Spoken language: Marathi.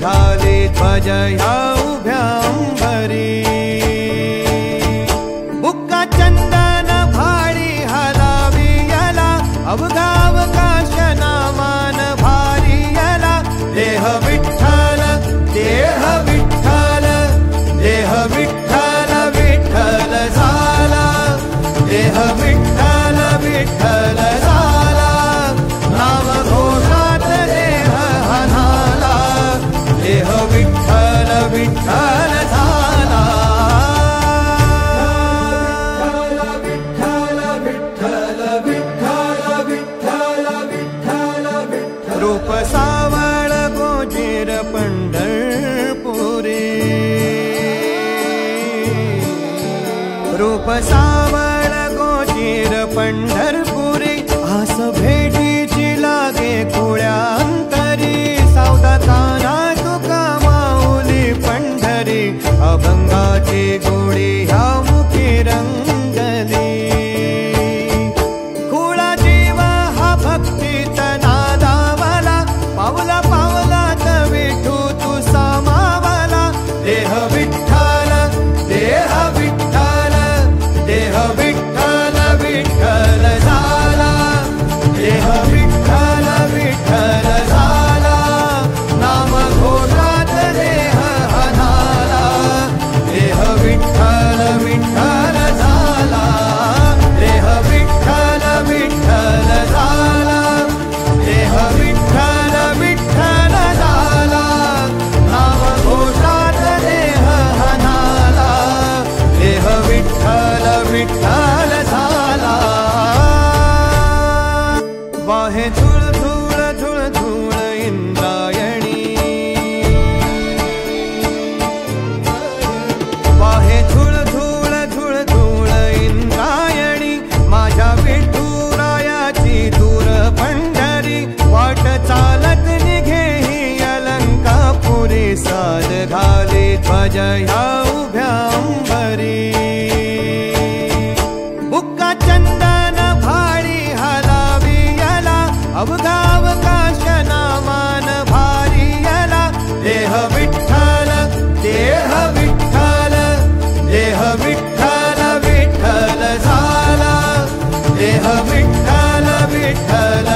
घाली ध्वज ह्या उभ्या अंबरी बुक्का चंदन भारी हलावी याला अवघावकाश नामान भारी याला देह विठ्ठल देह विठ्ठल देह विठ्ठल विठ्ठल झाला देह विठ्ठल विठ्ठल झाला नाम घोषात देह हनाला देह विठ्ठल विठ्ठल झाला विठ्ठल विठ्ठल विठ्ठल विठ्ठल विठ्ठल विठ्ठल रूप सावळ गोजीर पंढरपुरी रूप सावळ गोजीर पंढरपुरी आस भेटीची लागे खुळ्या अंतरी सावता काना तुका माऊली पंढरी अभंगाची गोडी ह्या मुखी रंगली खुळा जीव हा भक्तीत नादावला पावला पावलात विठू तू सामावला देह विठ्ठल देह विठ्ठल देह विठ्ठल विठ्ठल झाला देह विठ्ठल विठ्ठल झाला नाम घोषात देह हनाला देह विठ्ठल विठ्ठल झाला देह विठ्ठल विठ्ठल झाला देह विठ्ठल विठ्ठल झाला नाम घोषात देह हनाला देह विठ्ठल विठ्ठल झाला वाहे झुळ झुळ झुळ झुळ इंद्रायणी वाहे झुळ झुळ झुळ झुळ इंद्रायणी माझ्या विठुरायाची दूर पंढरी वाट चालत निघे ही अलंकापुरी साज घाली ध्वज ह्या उभ्या अंबरी बुक्का चंदन भारी हलावी याला अवघावकाश नामान भारी याला देह विठ्ठल देह विठ्ठल देह विठ्ठल विठ्ठल झाला देह विठ्ठल विठ्ठल